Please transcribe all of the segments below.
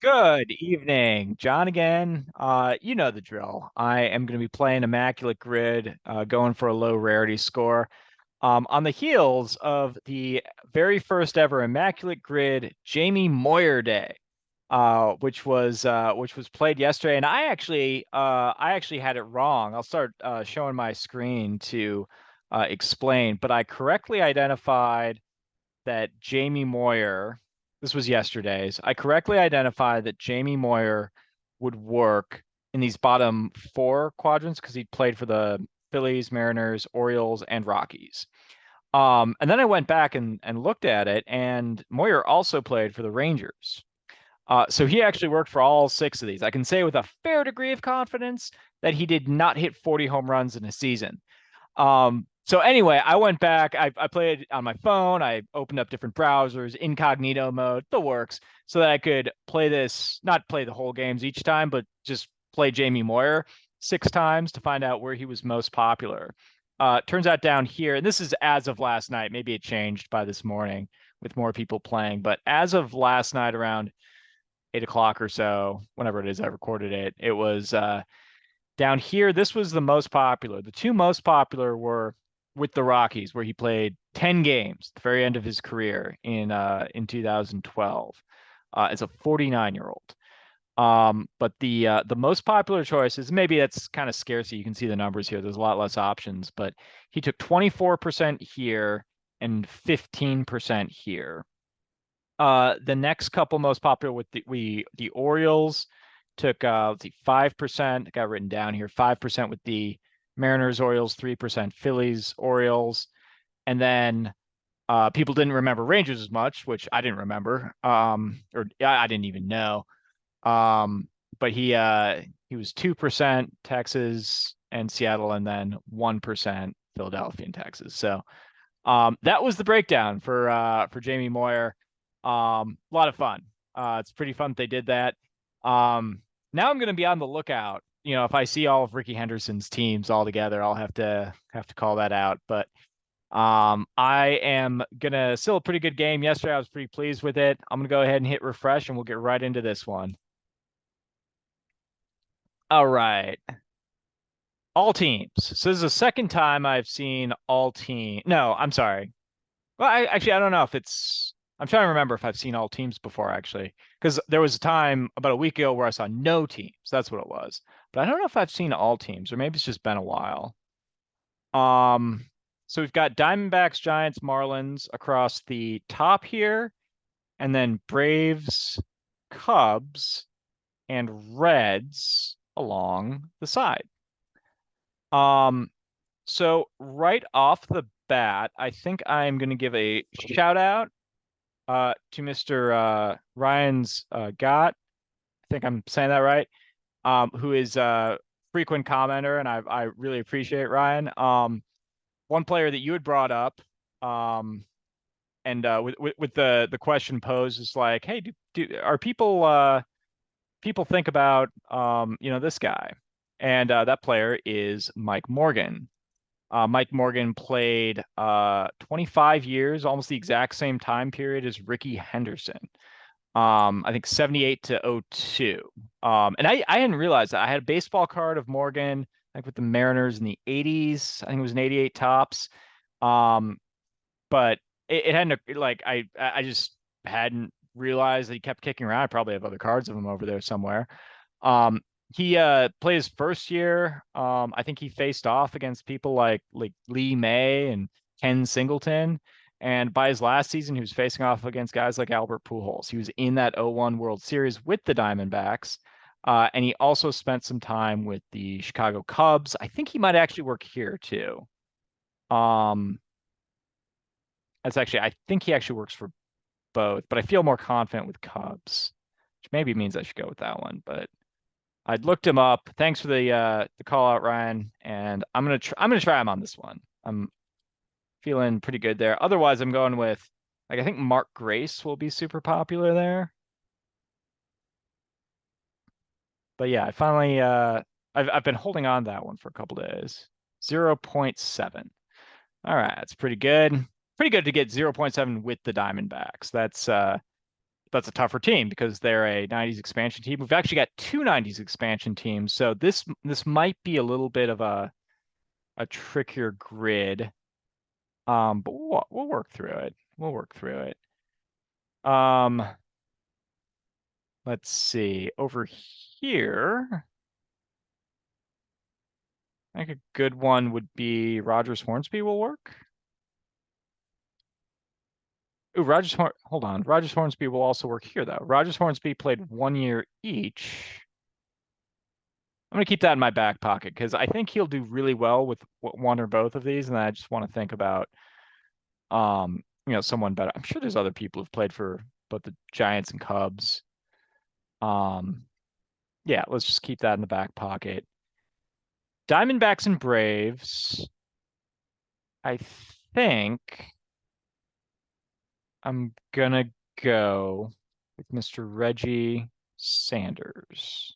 Good evening, John again. You know the drill. I am going to be playing Immaculate Grid, going for a low rarity score. On the heels of the very first ever Immaculate Grid Jamie Moyer Day, which was played yesterday, and I actually had it wrong. I'll start showing my screen to explain, but I correctly identified that Jamie Moyer, this was yesterday's, I correctly identified that Jamie Moyer would work in these bottom four quadrants because he played for the Phillies, Mariners, Orioles, and Rockies. And then I went back and looked at it, and Moyer also played for the Rangers. So he actually worked for all six of these. I can say with a fair degree of confidence that he did not hit 40 home runs in a season. So anyway, I went back. I played on my phone. I opened up different browsers, incognito mode, the works, so that I could play this, not play the whole games each time, but just play Jamie Moyer 6 times to find out where he was most popular. Turns out down here, and this is as of last night, maybe it changed by this morning with more people playing, but as of last night around 8 o'clock or so, whenever it is I recorded it, it was down here, this was the most popular. The two most popular were with the Rockies, where he played 10 games at the very end of his career in 2012 as a 49-year-old. But the most popular choices, maybe that's kind of scarcity. You can see the numbers here. There's a lot less options, but he took 24% here and 15% here. The next couple most popular with the Orioles took let's see, 5%, got written down here, 5% with the Mariners, Orioles, 3% Phillies, Orioles, and then people didn't remember Rangers as much, which I didn't remember, or I didn't even know. But he was 2% Texas and Seattle, and then 1% Philadelphia and Texas. So that was the breakdown for Jamie Moyer. A lot of fun. It's pretty fun that they did that. Now I'm going to be on the lookout. You know, if I see all of Ricky Henderson's teams all together, I'll have to call that out. But I am gonna still a pretty good game. Yesterday, I was pretty pleased with it. I'm gonna go ahead and hit refresh, and we'll get right into this one. All right, all teams. So this is the second time I've seen all team. No, I'm sorry. Well, I don't know if it's. I'm trying to remember if I've seen all teams before, actually, because there was a time about a week ago where I saw no teams. That's what it was. But I don't know if I've seen all teams, or maybe it's just been a while. Um, so we've got Diamondbacks, Giants, Marlins across the top here, and then Braves, Cubs, and Reds along the side. Um, so right off the bat, I think I'm going to give a shout out to Mr. Ryan's Gott. I think I'm saying that right. Who is a frequent commenter, and I really appreciate Ryan. One player that you had brought up, um, and with the question posed is like, hey, are people think about this guy, and that player is Mike Morgan. Mike Morgan played 25 years, almost the exact same time period as Ricky Henderson. I think 78 to 02. And I hadn't realized that. I had a baseball card of Morgan, like with the Mariners in the 80s. I think it was an 88 tops. Um, but it hadn't like I just hadn't realized that he kept kicking around. I probably have other cards of him over there somewhere. Um, he played his first year. I think he faced off against people like Lee May and Ken Singleton. And by his last season, he was facing off against guys like Albert Pujols. He was in that 01 World Series with the Diamondbacks. And he also spent some time with the Chicago Cubs. I think he might actually work here too. Um, I think he actually works for both, but I feel more confident with Cubs, which maybe means I should go with that one. But I'd looked him up. Thanks for the call out, Ryan. And I'm gonna try him on this one. I'm feeling pretty good there. Otherwise, I'm going with like I think Mark Grace will be super popular there. But yeah, I finally I've been holding on to that one for a couple days. 0.7. All right, that's pretty good. Pretty good to get 0.7 with the Diamondbacks. That's that's a tougher team because they're a 90s expansion team. We've actually got two 90s expansion teams, so this might be a little bit of a trickier grid. But we'll work through it. We'll work through it. Um, let's see. Over here, I think a good one would be Rogers Hornsby will work. Ooh, hold on. Rogers Hornsby will also work here though. Rogers Hornsby played 1 year each. I'm gonna keep that in my back pocket because I think he'll do really well with one or both of these, and I just want to think about someone better. I'm sure there's other people who've played for both the Giants and Cubs. Yeah, let's just keep that in the back pocket. Diamondbacks and Braves. I think I'm gonna go with Mr. Reggie Sanders.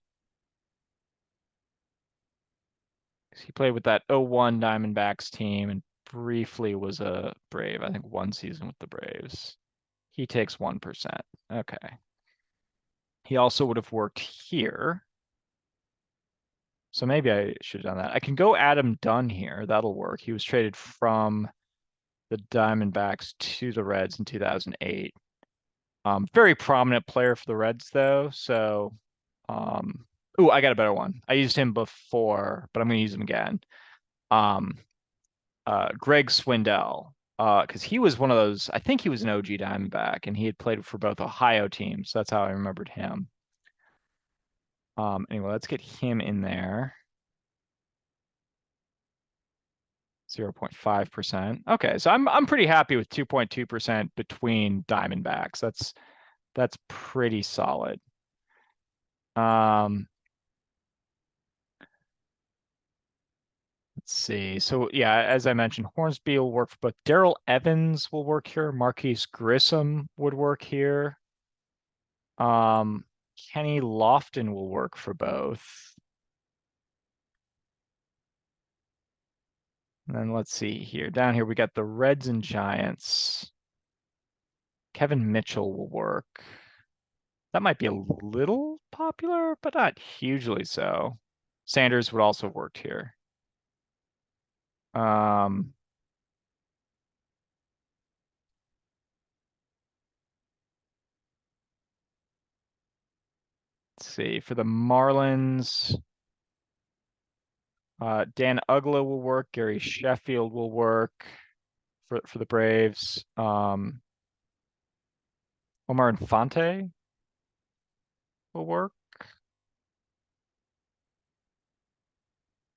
He played with that '01 Diamondbacks team and briefly was a Brave. I think one season with the Braves. He takes 1%. Okay. He also would have worked here. So maybe I should have done that. I can go Adam Dunn here. That'll work. He was traded from the Diamondbacks to the Reds in 2008. Very prominent player for the Reds, though. So, ooh, I got a better one. I used him before, but I'm going to use him again. Um, Greg Swindell, because he was one of those. I think he was an OG Diamondback, and he had played for both Ohio teams. So that's how I remembered him. Anyway, let's get him in there. 0.5%. Okay, so I'm pretty happy with 2.2% between Diamondbacks. That's pretty solid. Let's see. So yeah, as I mentioned, Hornsby will work for both. Darrell Evans will work here. Marquise Grissom would work here. Kenny Lofton will work for both. And then let's see here. Down here we got the Reds and Giants. Kevin Mitchell will work. That might be a little popular, but not hugely so. Sanders would also have worked here. Let's see. For the Marlins, Dan Uggla will work. Gary Sheffield will work for the Braves. Omar Infante will work.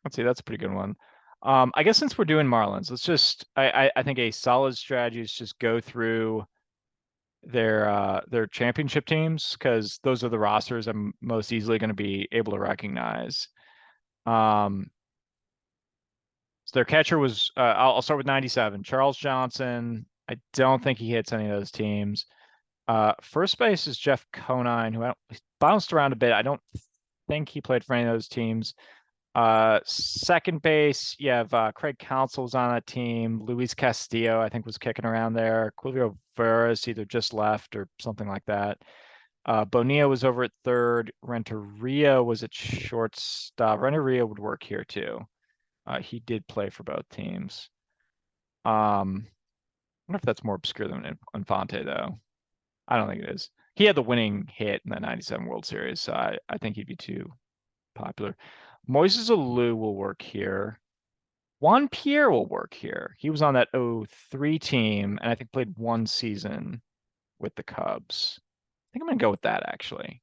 Let's see, that's a pretty good one. I guess since we're doing Marlins, let's just I think a solid strategy is just go through their championship teams because those are the rosters I'm most easily going to be able to recognize. So their catcher was I'll start with 97, Charles Johnson. I don't think he hits any of those teams. First base is Jeff Conine, who bounced around a bit. I don't think he played for any of those teams. Second base, you have Craig Counsell was on that team. Luis Castillo, I think, was kicking around there. Quilvio Veras either just left or something like that. Bonilla was over at third. Renteria was at shortstop. Renteria would work here too. He did play for both teams. I wonder if that's more obscure than Infante, though. I don't think it is. He had the winning hit in the 97 World Series, so I think he'd be too popular. Moises Alou will work here. Juan Pierre will work here. He was on that '03 team, and I think played one season with the Cubs. I think I'm gonna go with that actually.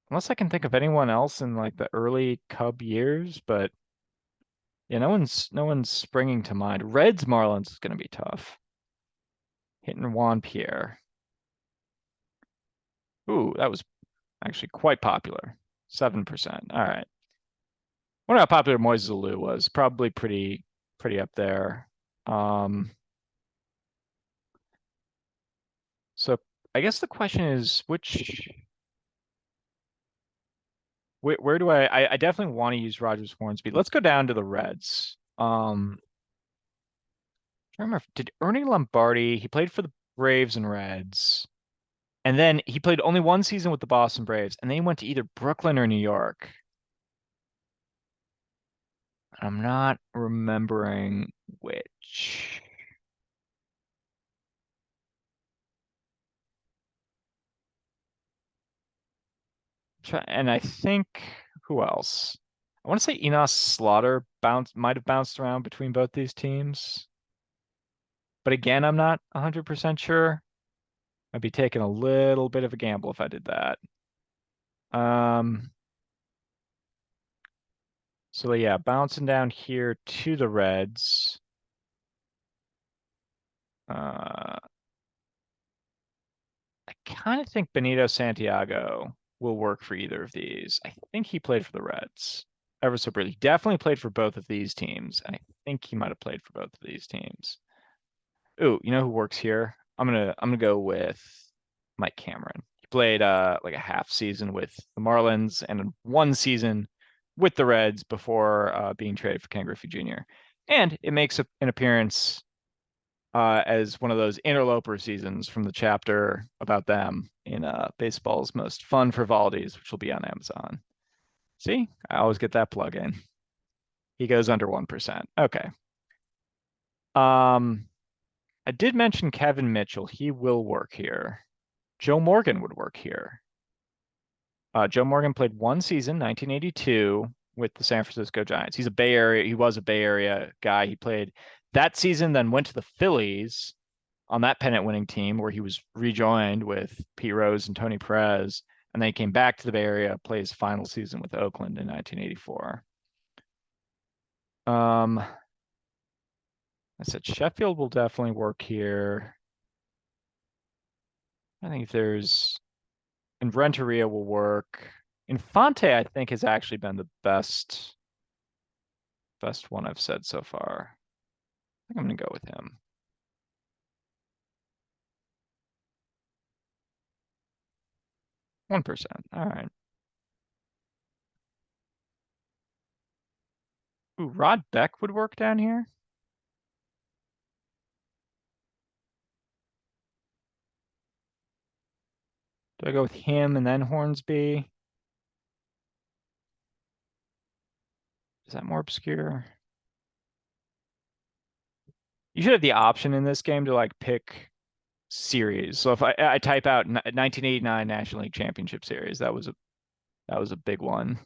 Unless I can think of anyone else in like the early Cub years, but yeah, no one's springing to mind. Reds Marlins is gonna be tough. Hitting Juan Pierre. Ooh, that was actually quite popular. 7%. All right. Wonder how popular Moises Alou was. Probably pretty up there. So I guess the question is where do I definitely want to use Rogers Hornsby. Let's go down to the Reds. I remember, did Ernie Lombardi, he played for the Braves and Reds. And then he played only one season with the Boston Braves, and then he went to either Brooklyn or New York. I'm not remembering which. And I think who else? I want to say Enos Slaughter might have bounced around between both these teams. But again, I'm not 100% sure. I'd be taking a little bit of a gamble if I did that. Um, so yeah, bouncing down here to the Reds. Uh, I kind of think Benito Santiago will work for either of these. I think he played for the Reds ever so briefly. Definitely played for both of these teams. And I think he might have played for both of these teams. Ooh, you know who works here? I'm gonna go with Mike Cameron. He played like a half season with the Marlins and one season with the Reds before being traded for Ken Griffey Jr. And it makes an appearance as one of those interloper seasons from the chapter about them in baseball's most fun frivolities, which will be on Amazon. See, I always get that plug in. He goes under 1%. Okay. Um, I did mention Kevin Mitchell. He will work here. Joe Morgan would work here. Joe Morgan played one season, 1982, with the San Francisco Giants. He's a Bay Area. He was a Bay Area guy. He played that season, then went to the Phillies on that pennant-winning team where he was rejoined with Pete Rose and Tony Perez, and then he came back to the Bay Area, played his final season with Oakland in 1984. I said Sheffield will definitely work here. I think there's and Renteria will work. Infante, I think, has actually been the best one I've said so far. I think I'm gonna go with him. 1%. All right. Ooh, Rod Beck would work down here. Do I go with him and then Hornsby? Is that more obscure? You should have the option in this game to like pick series. So if I type out 1989 National League Championship Series, that was a big one.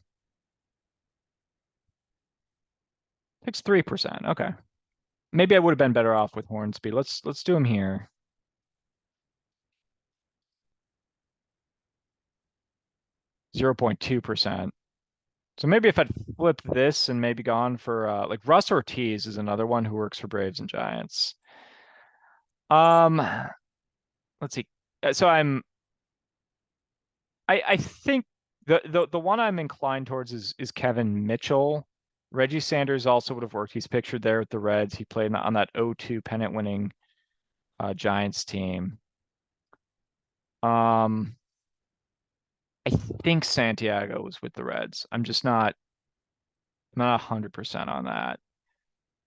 Picks 3%. Okay. Maybe I would have been better off with Hornsby. Let's do him here. 0.2%. So maybe if I'd flipped this and maybe gone for like Russ Ortiz is another one who works for Braves and Giants. Um, let's see. So I think the one I'm inclined towards is Kevin Mitchell. Reggie Sanders also would have worked. He's pictured there with the Reds. He played on that 0-2 pennant winning Giants team. Um, I think Santiago was with the Reds. I'm just not 100% on that.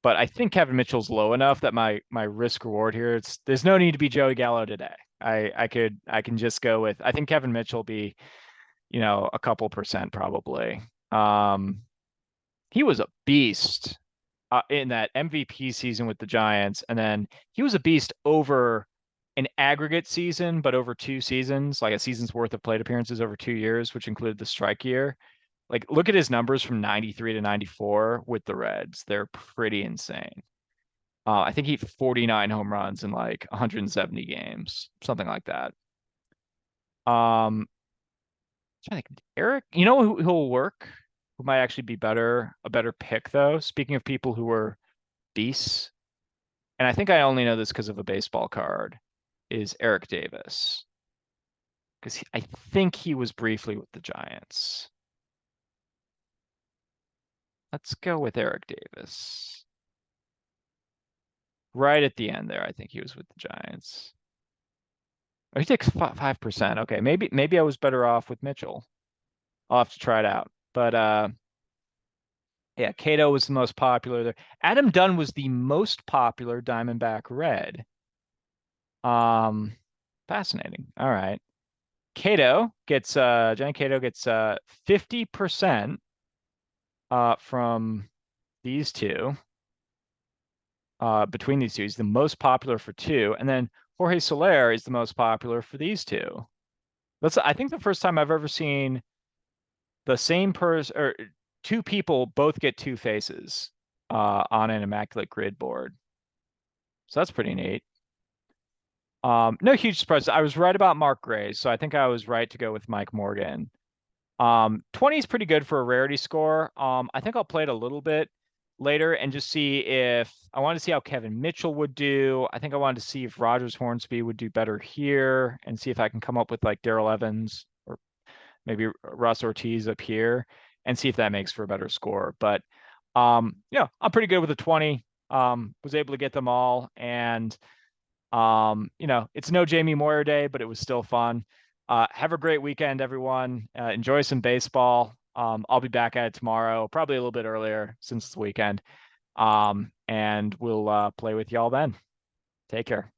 But I think Kevin Mitchell's low enough that my risk reward here, there's no need to be Joey Gallo today. I can just go with I think Kevin Mitchell be, a couple percent probably. Um, he was a beast in that MVP season with the Giants, and then he was a beast over an aggregate season, but over 2 seasons, like a season's worth of plate appearances over 2 years, which included the strike year. Like, look at his numbers from 93 to 94 with the Reds. They're pretty insane. I think he hit 49 home runs in like 170 games, something like that. Um, I think Eric, you know who'll work, who might actually be a better pick though. Speaking of people who were beasts, and I think I only know this because of a baseball card, is Eric Davis. Because I think he was briefly with the Giants. Let's go with Eric Davis. Right at the end there, I think he was with the Giants. Oh, he takes 5%. Okay, maybe I was better off with Mitchell. I'll have to try it out. But yeah, Cato was the most popular there. Adam Dunn was the most popular Diamondback Red. Fascinating. All right. Johnny Cato gets 50% from these two. Between these two, he's the most popular for two, and then Jorge Soler is the most popular for these two. That's, I think, the first time I've ever seen the same person or two people both get two faces on an Immaculate grid board. So that's pretty neat. No huge surprise. I was right about Mark Gray, so I think I was right to go with Mike Morgan. 20 is pretty good for a rarity score. I think I'll play it a little bit later and just see if I want to see how Kevin Mitchell would do. I think I wanted to see if Rogers Hornsby would do better here and see if I can come up with like Daryl Evans or maybe Russ Ortiz up here and see if that makes for a better score. But yeah, I'm pretty good with a 20. Was able to get them all, and it's no Jamie Moyer day, but it was still fun. Have a great weekend, everyone. Enjoy some baseball. I'll be back at it tomorrow, probably a little bit earlier since it's the weekend. And we'll play with y'all then. Take care.